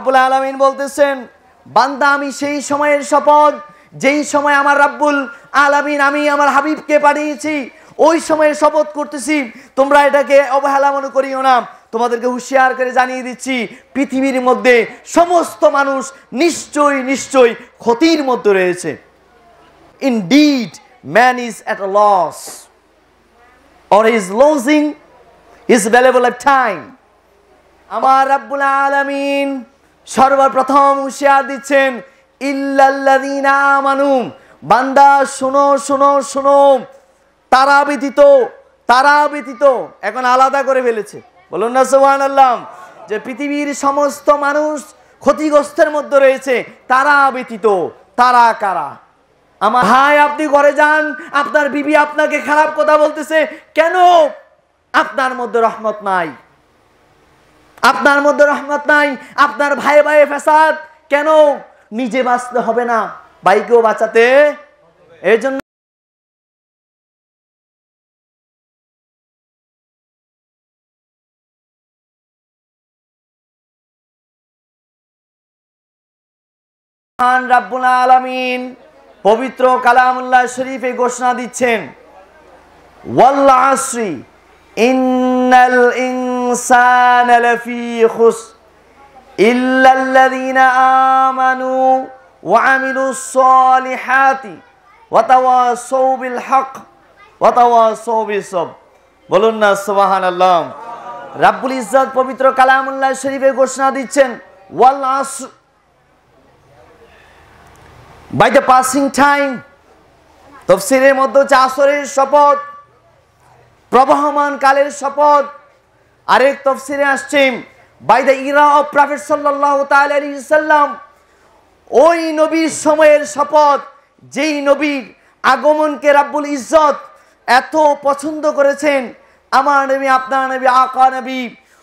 রাব্বুল আলামিন বলতেছেন, বান্দা আমি সেই সময়ের শপথ যেই সময় আমার রাব্বুল আলামিন আমি আমার হাবিবকে পাঠিয়েছি, ওই সময়ের শপথ করতেছি, তোমরা এটাকে অবহেলা মনে করিও না। তোমাদেরকে হুঁশিয়ার করে জানিয়ে দিচ্ছি, পৃথিবীর মধ্যে সমস্ত মানুষ নিশ্চয়ই নিশ্চয়ই ক্ষতির মধ্যে রয়েছে। Indeed, man is at a loss or is losing his valuable time. আমার রাব্বুল আলামিন সর্বপ্রথম হুঁশিয়ার দিচ্ছেন, ইল্লাল্লাযীনা আমানু, বান্দা শোনো শোনো শোনো, তারা ব্যতীত এখন আলাদা করে ফেলেছে, বলুন না সুবহানাল্লাহ। যে পৃথিবীর সমস্ত মানুষ ক্ষতিগ্রস্তের মধ্যে রয়েছে, তারা ব্যতীত। তারা কারা? আমার ভাই, আপনি ঘরে যান, আপনার বিবি আপনাকে খারাপ কথা বলতেছে, কেন? আপনার মধ্যে রহমত নাই, আপনার মধ্যে রহমত নাই। আপনার ভাই ফ্যাসাদ, কেন? নিজে বাঁচতে হবে না, ভাইকেও বাঁচাতে। এর জন্য রাব্বুল আলামিন পবিত্র কালামুল্লাহ শরীফে ঘোষণা দিচ্ছেন, ওয়াল আসরি ইন্নাল ইনসানা লাফি খুসর ইল্লাল্লাযীনা আমানু ওয়া আমিলুস সলিহাতি ওয়া তাওয়াসাউ বিল হক ওয়া তাওয়াসাউ বিস সবর। বলুন না সুবহানাল্লাহ। রাব্বুল ইজ্জত পবিত্র কালামুল্লাহ শরীফে ঘোষণা দিচ্ছেন, ওয়াল আসর, by the passing time। তাফসীরের মধ্যে হচ্ছে আসরের শপথ, প্রবহমান কালের শপথ। আরেক তাফসীরে আসছে by the era of Prophet sallallahu ta'ala alayhi wasallam, ওই নবীর সময়ের শপথ যেই নবীর আগমনকে রাব্বুল ইজ্জত এত পছন্দ করেছেন। আমার নবী, আপনার নবী, আকা নবী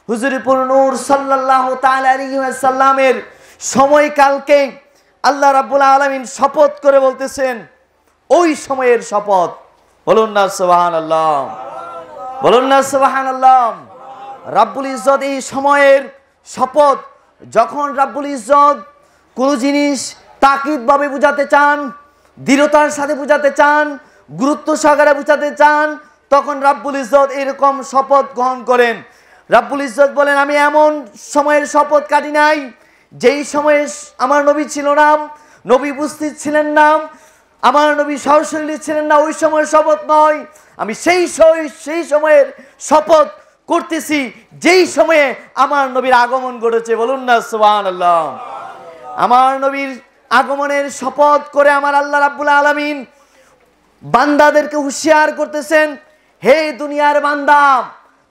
হুজুরপুর নূর সাল্লাল্লাহু তাআলা আলাইহি ওয়াসাল্লামের সময়কালকে আল্লাহ রাব্বুল আলামিন শপথ করে বলতেছেন, ওই সময়ের শপথ। বলুন না সুবহানাল্লাহ, বলুন না সুবহানাল্লাহ। রাব্বুল ইজ্জত এই সময়ের শপথ। যখন রাব্বুল ইজ্জত কোনো জিনিস তাকিদভাবে বুঝাতে চান, দৃঢ়তার সাথে বুঝাতে চান, গুরুত্ব সহকারে বুঝাতে চান, তখন রাব্বুল ইজ্জত এরকম শপথ গ্রহণ করেন। রাব্বুল ইজ্জত বলেন, আমি এমন সময়ের শপথ কাটি নাই যেই সময়ে আমার নবী ছিল না, নবী উপস্থিত ছিলেন না, আমার নবী সহশরীরে ছিলেন না, ওই সময়ের শপথ নয়। আমি সেই সময়ের শপথ করতেছি যেই সময়ে আমার নবীর আগমন ঘটেছে। বলুন না সুবহানাল্লাহ। আমার নবীর আগমনের শপথ করে আমার আল্লাহ রাব্বুল আলামিন বান্দাদেরকে হুঁশিয়ার করতেছেন, হে দুনিয়ার বান্দা,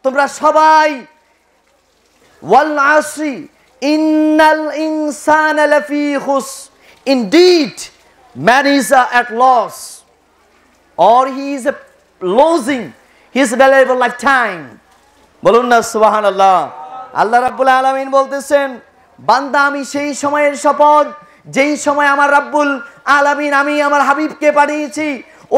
তোমরা সবাই ওয়াল আসরি ইন্নাল ইনসানা লাফি খুসর, indeed man is at loss or he is losing his valuable lifetime। বলুন না সুবহানাল্লাহ। আল্লাহ রাব্বুল আলামিন বলতেছেন, বান্দা আমি সেই সময়ের শপথ যেই সময় আমার রাব্বুল আলামিন আমি আমার হাবিবকে পাঠিয়েছি,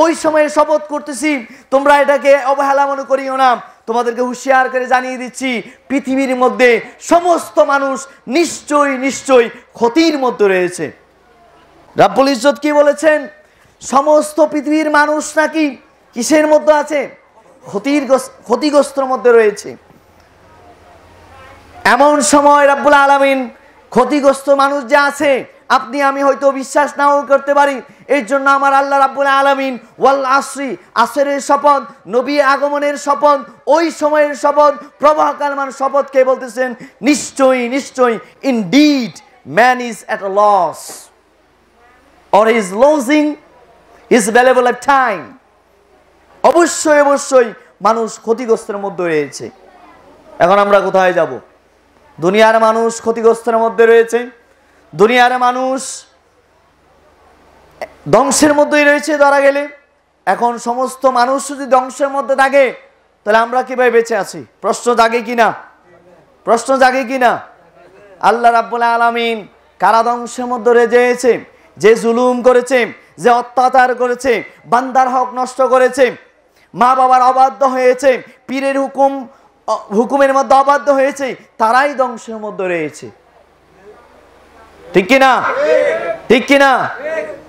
ওই সময়ের শপথ করতেছি, তোমরা এটাকে অবহেলা মনে করিও না। তোমাদেরকে হুঁশিয়ার করে জানিয়ে দিচ্ছি, পৃথিবীর মধ্যে সমস্ত মানুষ নিশ্চয়ই নিশ্চয়ই ক্ষতির মধ্যে রয়েছে। রাব্বুল ইজ্জত কি বলেছেন? সমস্ত পৃথিবীর মানুষ নাকি কিসের মধ্যে আছে? ক্ষতিগ্রস্তর মধ্যে রয়েছে। এমন সময় রাব্বুল আলামিন ক্ষতিগ্রস্ত মানুষ যে আছে, আপনি আমি হয়তো বিশ্বাস নাও করতে পারি। এর জন্য আমার আল্লাহ রাব্বুল আলামিন ওয়াল আসরি, আসরের শপথ, নবী আগমনের শপথ, ওই সময়ের শপথ, প্রবাহকালমান শপথকে বলতেছেন, নিশ্চয়ই নিশ্চয়ই indeed man is at a loss or is losing his valuable time। অবশ্যই অবশ্যই মানুষ ক্ষতিগ্রস্তের মধ্যে রয়েছে। এখন আমরা কোথায় যাব? দুনিয়ার মানুষ ক্ষতিগ্রস্তের মধ্যে রয়েছে, দুনিয়ার মানুষ ধ্বংসের মধ্যেই রয়েছে ধরা গেলে। এখন সমস্ত মানুষ যদি ধ্বংসের মধ্যে থাকে, তাহলে আমরা কিভাবে বেঁচে আছি? প্রশ্ন জাগে কিনা? প্রশ্ন জাগে কিনা? আল্লাহ রাব্বুল আলামিন কারা ধ্বংসের মধ্যে রয়েছে? যে জুলুম করেছে, যে অত্যাচার করেছে, বান্দার হক নষ্ট করেছে, মা বাবার অবাধ্য হয়েছে, পীরের হুকুমের মধ্যে অবাধ্য হয়েছে, তারাই ধ্বংসের মধ্যে রয়েছে। ঠিক কিনা? ঠিক কিনা?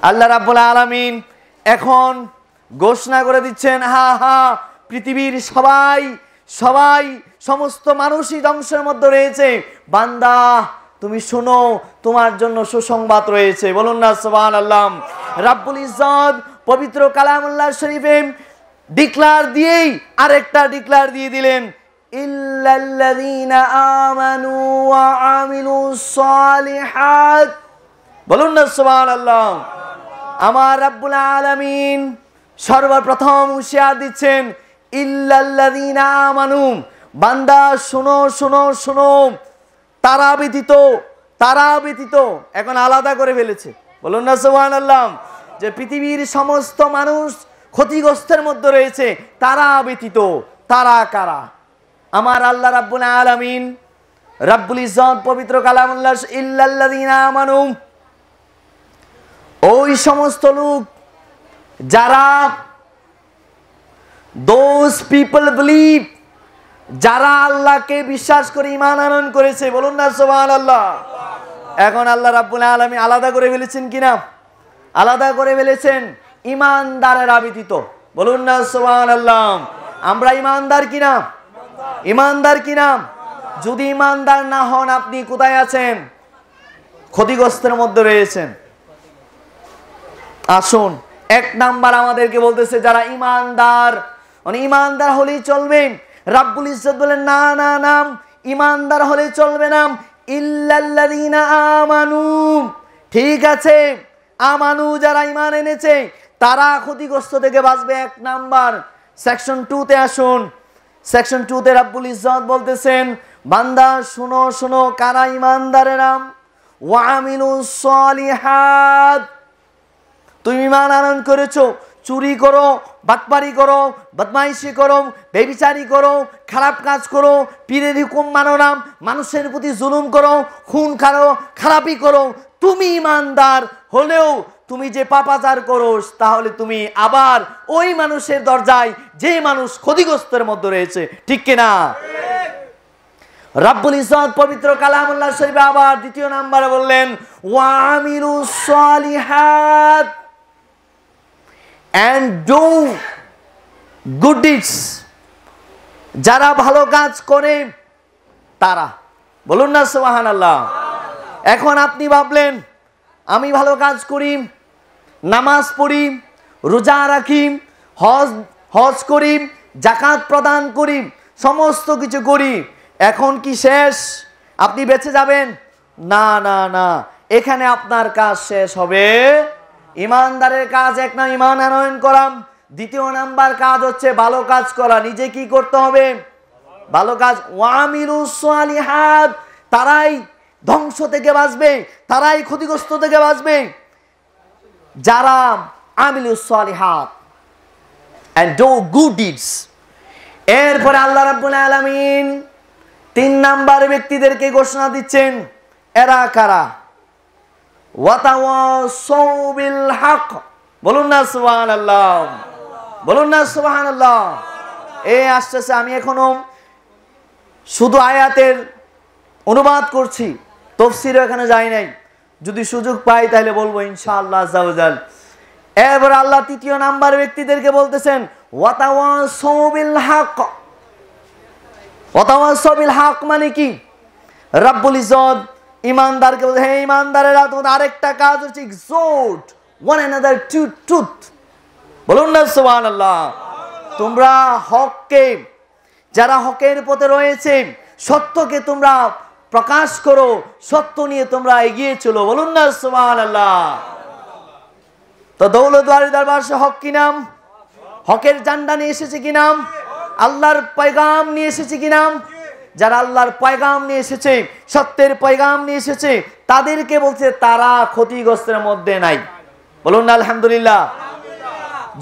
আল্লাহ রাব্বুল আলামিন এখন ঘোষণা করে দিচ্ছেন, হা হা, পৃথিবীর সবাই সবাই সমস্ত মানুষই ধ্বংসের মধ্যে রয়েছে, বান্দা তুমি শোনো, তোমার জন্য সুসংবাদ রয়েছে। বলুন না সুবহানাল্লাহ। রাব্বুল ইজ্জত পবিত্র কালামুল্লাহ শরীফে ডিক্লার দিয়েই আরেকটা ডিক্লার দিয়ে দিলেন, ইল্লাল্লাযীনা আমানু ওয়া আমিলুস সালিহাত। বলুন না সুবহানাল্লাহ। আমার রাব্বুল আলামিন সর্বপ্রথম হুঁশিয়ার দিচ্ছেন, ইল্লাল্লাযীনা আমানু, বান্দা শোনো শোনো শোনো, তারা ব্যতীত এখন আলাদা করে ফেলেছে। বলুন না সুবহানাল্লাহ। যে পৃথিবীর সমস্ত মানুষ ক্ষতিগ্রস্তের মধ্যে রয়েছে, তারা ব্যতীত। তারা কারা? আমার আল্লাহ রাব্বুল আলামিন রাব্বুল ইজ্জত পবিত্র কালামুল্লাহ, ইল্লাল্লাযীনা আমানু, ওই সমস্ত লোক যারা, those people believe, যারা আল্লাহকে বিশ্বাস করে ঈমান আনয়ন করেছে। বলুন না সুবহানাল্লাহ। এখন আল্লাহ রাব্বুল আলামিন আলাদা করে ফেলেছেন কিনা? আলাদা করে ফেলেছেন ঈমানদারেরা ব্যতীত। বলুন না সুবহানাল্লাহ। আমরা ঈমানদার কিনা? ঈমানদার কিনা? যদি ঈমানদার না হন, আপনি কোথায় আছেন? ক্ষতিগ্রস্তের মধ্যে রয়েছেন। আসুন, এক নাম্বার আমাদেরকে বলতেছে যারা ঈমানদার, মানে ঈমানদার হলেই চলবে। রাব্বুল ইজ্জত বলেন, না না না, ঈমানদার হলেই চলবে না, ইল্লাল্লাযীনা আমানু। ঠিক আছে, আমানু যারা ঈমান এনেছে তারা ক্ষতিগ্রস্ত থেকে বাঁচবে। এক নাম্বার। সেকশন 2 তে আসুন। সেকশন 2 তে রাব্বুল ইজ্জত বলতেছেন, বান্দা শুনো শুনো, কারা ঈমানদারেরা? ওয়া আমিলুস সালিহাত, তুমি ঈমান আনয়ন করেছো, চুরি করো, বাটপারি করো, বদমাইশি করো, ব্যভিচারী করো, খারাপ কাজ করো, পীরের হুকুম মানো না, মানুষের প্রতি জুলুম করো, খুন খারো, খারাপি করো, তুমি ঈমানদার হলেও তুমি যে পাপাচার করো, তাহলে তুমি আবার ওই মানুষের দরজায়, যে মানুষ ক্ষতিগ্রস্তের মধ্যে রয়েছে। ঠিক কিনা? রাব্বুল ইজ্জত পবিত্র কালামুল্লাহ শরীফে আবার দ্বিতীয় নাম্বারে বললেন, ওয়া আমিলুস সালিহাত, and do good deeds, যারা ভালো কাজ করে তারা। বলুন না সুবহানাল্লাহ। এখন আপনি ভাবলেন, আমি ভালো কাজ করি, নামাজ পড়ি, রোজা রাখি, হজ করি, যাকাত প্রদান করি, সমস্ত কিছু করি, এখন কি শেষ? আপনি বেঁচে যাবেন? না না না, এখানে আপনার কাজ শেষ হবে। ঈমানদারের কাজ এক না, ঈমান আনয়ন করা। দ্বিতীয় নাম্বার কাজ হচ্ছে ভালো কাজ করা। নিজে কি করতে হবে? ভালো কাজ। ওয়ামিলুস সালিহাত, তারাই ধ্বংস থেকে বাঁচবে, তারাই ক্ষতিগ্রস্ত থেকে বাঁচবে যারা আমিলুস সালিহাত and do good deeds। এরপরে আল্লাহ রাব্বুল আলামিন 3 নাম্বার ব্যক্তিদেরকে ঘোষণা দিচ্ছেন, এরা কারা? ওয়াতাওয়াসাউ বিল হক। বলুন না সুবহানাল্লাহ। বলুন না সুবহানাল্লাহ। এই আসছে, আমি এখনো শুধু আয়াতের অনুবাদ করছি, তাফসীরও এখানে যাই নাই। যদি সুযোগ পাই তাহলে বলবো ইনশাআল্লাহ আযজা ওয়াজাল। এবার আল্লাহ 3 নাম্বার ব্যক্তিদেরকে বলতেছেন, ওয়াতাওয়াসাউ বিল হক। ওয়াতাওয়াসাউ বিল হক মানে কি? রাব্বুল ইজ্জত ঈমানদারকে বলতে, হে ঈমানদারেরা, তোমাদের আরেকটা কাজ হচ্ছে exhort one another to truth। বলুন না সুবহানাল্লাহ। তোমরা হককে, যারা হকের পথে রয়েছে, সত্যকে তোমরা প্রকাশ করো, সত্য নিয়ে তোমরা এগিয়ে চলো। বলুন না সুবহানাল্লাহ। তো দৌলতওয়ারি দরবার হক কি নাম? হকের ঝান্ডা নিয়ে এসেছে কি নাম? আল্লাহর পয়গাম নিয়ে এসেছে কি নাম? যারা আল্লাহর পয়গাম নিয়ে এসেছে, সত্যের পয়গাম নিয়ে এসেছে, তাদেরকে বলছে তারা ক্ষতিগ্রস্তের মধ্যে নাই। বলুন না আলহামদুলিল্লাহ।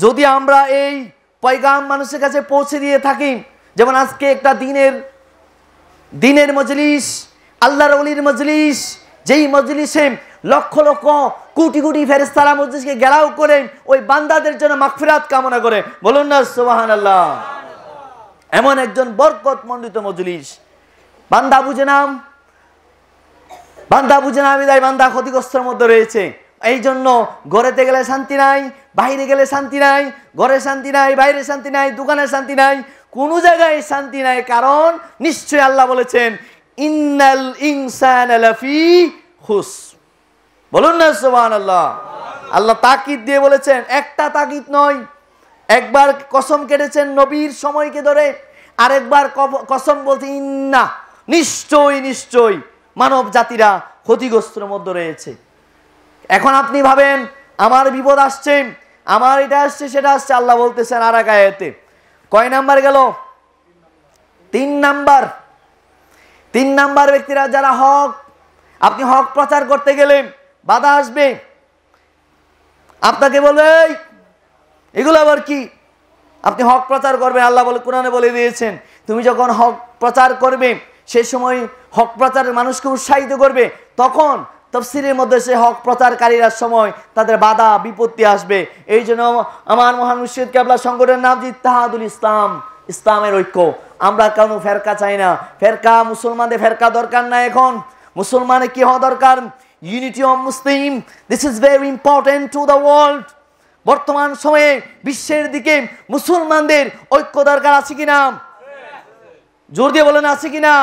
যদি আমরা এই পয়গাম মানুষের কাছে পৌঁছে দিয়ে থাকি, যেমন আজকে একটা দিনের মজলিস, আল্লাহর ওলির মজলিস, যেই মজলিসে লক্ষ লক্ষ কোটি কোটি ফেরেশতারা মজলিসকে ঘেরাও করে ওই বান্দাদের জন্য মাগফিরাত কামনা করে। বলুন না সুবহানাল্লাহ। এমন একজন বরকতমণ্ডিত মজলিস, বান্দা বুঝে নাম, বান্দা বুঝে না বিদায় বান্দা ক্ষতিগ্রস্তের মধ্যে রয়েছে। এই জন্য ঘরেতে গেলে শান্তি নাই, বাইরে গেলে শান্তি নাই, ঘরে শান্তি নাই, বাইরে শান্তি নাই, দোকানে শান্তি নাই, কোনো জায়গায় শান্তি নাই। কারণ নিশ্চয়ই আল্লাহ বলেছেন ইন্নাল ইনসানা লাফি খুস। বলুন না সুবহানাল্লাহ। আল্লাহ তাকিদ দিয়ে বলেছেন, একটা তাকিদ নয়, একবার কসম কেটেছেন নবীর সময়কে ধরে, আরেকবার কসম বলতে ইন্না, নিশ্চয় নিশ্চয় মানব জাতিরা ক্ষতিগ্রস্তের মধ্যে রয়েছে। এখন আপনি ভাবেন আমার বিপদ আসছে, আমার এটা আসছে সেটা আসছে, আল্লাহ বলতেছেন আর এক আয়াতে, কয় নাম্বার গেল? 3 নাম্বার। 3 নাম্বার ব্যক্তিরা যারা হক, আপনি হক প্রচার করতে গেলে বাধা আসবে, আপনাকে বলবে এগুলো আবার কি? আপনি হক প্রচার করবেন, আল্লাহ বলে কোরআনে বলে দিয়েছেন, তুমি যখন হক প্রচার করবে সেই সময় হক প্রচারের মানুষকে উৎসাহিত করবে, তখন তাফসীরের মধ্যে সে হক প্রচারকারীরা সময় তাদের বাধা বিপত্তি আসবে। এই জন্য আমার মহান মুর্শিদ কেবলা সংগঠনের নাম ইত্তেহাদুল ইসলাম, ইসলামের ঐক্য। আমরা কোনো ফেরকা চাই না, ফেরকা মুসলমানদের ফেরকা দরকার না। এখন মুসলমানের কি হওয়া দরকার? Unity of Muslim, this is very important to the world. বর্তমান সময়ে বিশ্বের দিকে মুসলমানদের ঐক্য দরকার, আছে কিনা? জোর দিয়ে বলেন আছে কিনা?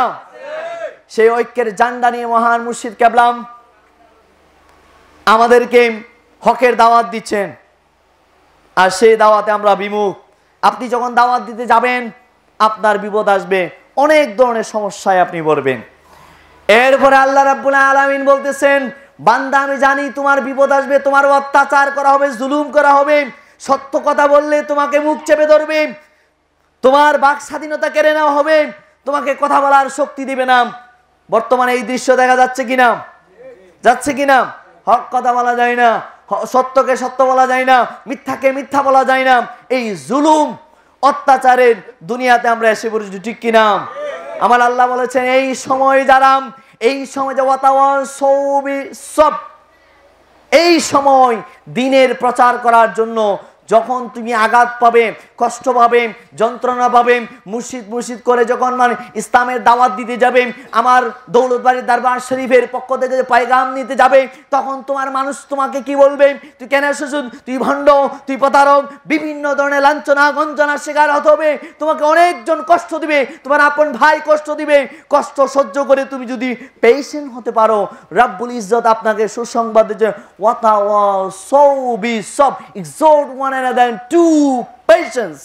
সেই ঐক্যের জান্ডা নিয়ে মহান মুর্শিদ কেবলাম আমাদেরকে হকের দাওয়াত দিচ্ছেন, আর সেই দাওয়াতে আমরা বিমুখ। আপনি যখন দাওয়াত দিতে যাবেন আপনার বিপদ আসবে, অনেক ধরনের সমস্যায় আপনি পড়বেন। এরপরে আল্লাহ রাব্বুল আলামিন বলতেছেন, বান্দা আমি জানি তোমার বিপদ আসবে, তোমার অত্যাচার করা হবে, জুলুম করা হবে, সত্য কথা বললে তোমাকে মুখ চেপে ধরবে, তোমার বাক স্বাধীনতা কেড়ে নেওয়া হবে, তোমাকে কথা বলার শক্তি দিবে না। বর্তমানে এই দৃশ্য দেখা যাচ্ছে কিনা? যাচ্ছে কিনা? হক কথা বলা যায় না, সত্যকে সত্য বলা যায় না, মিথ্যাকে মিথ্যা বলা যায় না। এই জুলুম অত্যাচারের দুনিয়াতে আমরা এসে পড়েছি, ঠিক কিনা? আমার আল্লাহ বলেছেন এই সময় যারা, এই সময় যে সব, এই সময় দিনের প্রচার করার জন্য যখন তুমি আঘাত পাবে, কষ্ট পাবে, যন্ত্রণা পাবে, মুর্শিদ করে যখন মানে ইসলামের দাওয়াত দিতে যাবে, আমার দৌলতবাড়ির দরবার শরীফের পক্ষ থেকে পায়গাম নিতে যাবে, তখন তোমার মানুষ তোমাকে কি বলবে? তুই কেন এসেছিস? তুই ভণ্ড, তুই প্রতারক, বিভিন্ন ধরনের লাঞ্ছনা গঞ্জনার শিকার হতে হবে, তোমাকে অনেকজন কষ্ট দিবে, তোমার আপন ভাই কষ্ট দিবে। কষ্ট সহ্য করে তুমি যদি পেশেন্ট হতে পারো, রাব্বুল ইজ্জত আপনাকে সুসংবাদ দিচ্ছে, exhort one another to patience।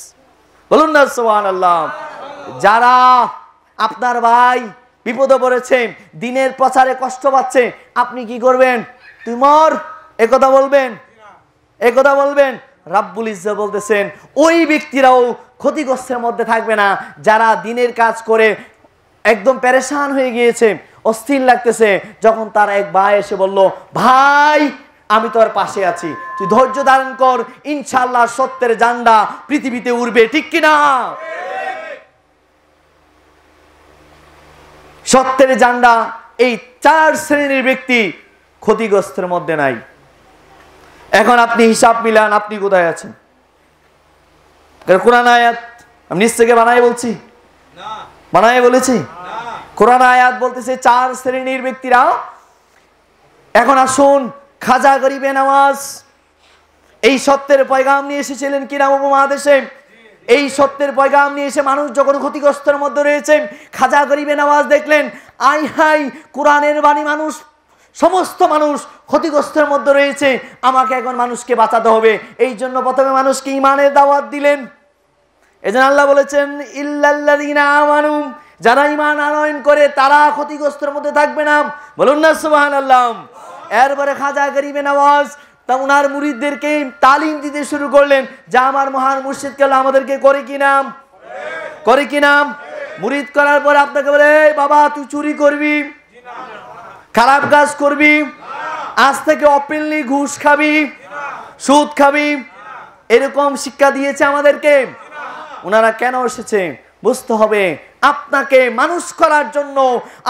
বলুন না সুবহানাল্লাহ। যারা আপনার ভাই বিপদে পড়েছে, দিনের প্রচারে কষ্ট পাচ্ছে, আপনি কি করবেন? তুই মর, একথা বলবেন? একথা বলবেন? রাব্বুল ইজ্জত বলতেছেন ওই ব্যক্তিরাও ক্ষতিগ্রস্তের মধ্যে থাকবে না, যারা দিনের কাজ করে একদম পেরেশান হয়ে গিয়েছে, অস্থির লাগতেছে, যখন তার এক ভাই এসে বলল, ভাই আমি তোর পাশে আছি, তুই ধৈর্য ধারণ কর, ইনশাআল্লাহ সত্যের ঝান্ডা পৃথিবীতে উড়বে, ঠিক কিনা? সত্যের ঝান্ডা। এই 4 শ্রেণীর ব্যক্তি ক্ষতিগ্রস্তের মধ্যে নাই। এখন আপনি হিসাব মিলান, আপনি কোথায় আছেন? কোরআন আয়াত আমি নিজ থেকে বানায় বলছি? বানায় বলেছি? কোরআন আয়াত বলতেছে 4 শ্রেণীর ব্যক্তিরা। এখন আসুন, খাজা গরিবে নওয়াজ এই সত্যের পয়গাম নিয়ে এসেছিলেন কিনা উপমহাদেশে? এই সত্যের পয়গাম নিয়ে এসে মানুষ যখন ক্ষতিগ্রস্তের মধ্যে রয়েছে, খাজা গরিবে নওয়াজ দেখলেন আই হাই কোরআনের বাণী, মানুষ সমস্ত মানুষ ক্ষতিগ্রস্তের মধ্যে রয়েছে, আমাকে এখন মানুষকে বাঁচাতে হবে। এই জন্য প্রথমে মানুষকে ঈমানের দাওয়াত দিলেন। এজন্য আল্লাহ বলেছেন ইল্লাল্লাযীনা আমানু, যারা ঈমান আনয়ন করে তারা ক্ষতিগ্রস্তের মধ্যে থাকবে না। বলুন না সুবহানাল্লাহ। এরপরে খাজা গরিবে নওয়াজ তা উনার মুরিদদেরকে তালিম দিতে শুরু করলেন, যা আমার মহান মুর্শিদ কেবলা আমাদেরকে করে কি নাম, করে কি নাম। মুরিদ করার পরে আপনাকে বলে বাবা তুই চুরি করবি, খারাপ কাজ করবি, আজ থেকে ওপেনলি ঘুষ খাবি, সুদ খাবি, এরকম শিক্ষা দিয়েছে আমাদেরকে। ওনারা কেন এসেছে বুঝতে হবে। আপনাকে মানুষ করার জন্য,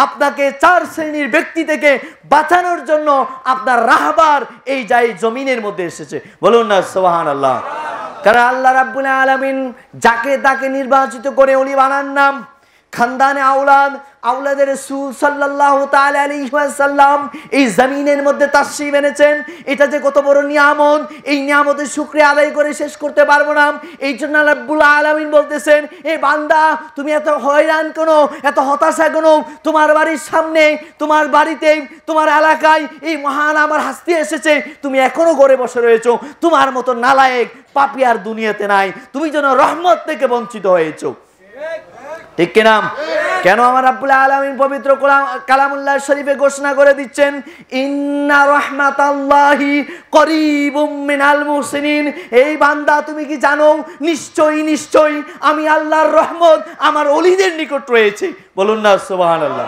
আপনাকে 4 শ্রেণীর ব্যক্তি থেকে বাঁচানোর জন্য আপনার রাহবার এই যাই জমিনের মধ্যে এসেছে। বলুন না সুবহানাল্লাহ। কারণ আল্লাহ রাব্বুল আলামিন যাকে তাকে নির্বাচিত করে ওলি বানান নাম, খানদানে আওলাদ, আওলাদের রাসূল সাল্লাল্লাহু তাআলা আলাইহি ওয়াসাল্লাম এই জমিনের মধ্যে তাশরীফ এনেছেন। এটা যে কত বড় নিয়ামত, এই নিয়ামতের শুকরিয়া আদায় করে শেষ করতে পারবো না। এই জন্য রব্বুল আলামিন বলতেছেন, এ বান্দা তুমি এত হয়রান কেন, এত হতাশা কেন? তোমার বাড়ির সামনে, তোমার বাড়িতে, তোমার এলাকায় এই মহান আমার হাসতি এসেছে, তুমি এখনো ঘরে বসে রয়েছো। তোমার মতো নালায়েক পাপী আর দুনিয়াতে নাই। তুমি যেন রহমত থেকে বঞ্চিত হয়েছো, ঠিক কিনা? কেন আমার রব্বুল আলামিন পবিত্র কালামুল্লাহ শরীফে ঘোষণা করে দিচ্ছেন, ইন্না রাহমাতাল্লাহি করিবুম মিনাল মুহসিনিন। এই বান্দা তুমি কি জানো, নিশ্চয়ই নিশ্চয়ই আমি আল্লাহর রহমত আমার ওলিদের নিকট রয়েছে। বলুন না সুবহানাল্লাহ।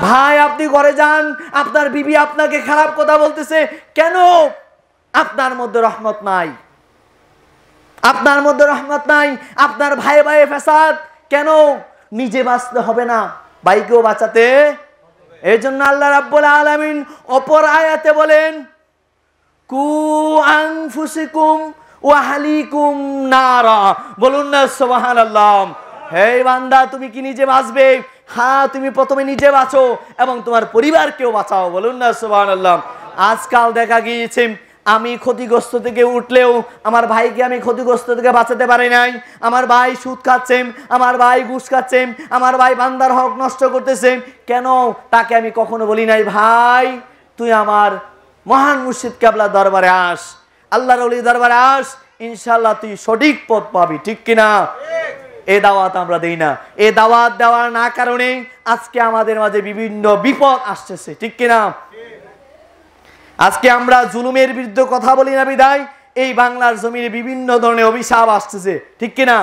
ভাই আপনি ঘরে যান, আপনার বিবি আপনাকে খারাপ কথা বলতেছে, কেন? আপনার মধ্যে রহমত নাই, আপনার মধ্যে রহমত নাই। আপনার ভাই ভাই ফাসাদ, কেন? নিজে বাঁচতে হবে না, ভাইকেও বাঁচাতে। এই জন্য আল্লাহ রাব্বুল আলামিন অপর আয়াতে বলেন, কু আনফুসিকুম ওয়া আহলিকুম নারা। বলুন না সুবহানাল্লাহ। হে বান্দা তুমি কি নিজে বাঁচবে? হ্যাঁ, তুমি প্রথমে নিজে বাঁচো এবং তোমার পরিবারকেও বাঁচাও। বলুন না সুবহানাল্লাহ। আজকাল দেখা গিয়েছে আমি ক্ষতিগ্রস্ত থেকে উঠলেও আমার ভাইকে আমি ক্ষতিগ্রস্ত থেকে বাঁচাতে পারি নাই। আমার ভাই সুদ খাচ্ছেন, আমার ভাই ঘুষ খাচ্ছেন, আমার ভাই বান্দার হক নষ্ট করতেছেন, কেন? তাকে আমি কখনো বলি নাই, ভাই তুই আমার মহান মুর্শিদ কেবলা দরবারে আস, আল্লাহর ওলি দরবারে আস, ইনশাআল্লাহ তুই সঠিক পথ পাবি, ঠিক কিনা? এই দাওয়াত আমরা দেই না। এই দাওয়াত দেওয়ার না কারণে আজকে আমাদের মাঝে বিভিন্ন বিপদ আসতেছে, ঠিক কিনা? আজকে আমরা জুলুমের বিরুদ্ধে কথা বলি না বিদায় এই বাংলার জমিনে বিভিন্ন ধরনের অভিশাপ আসতেছে, ঠিক কিনা?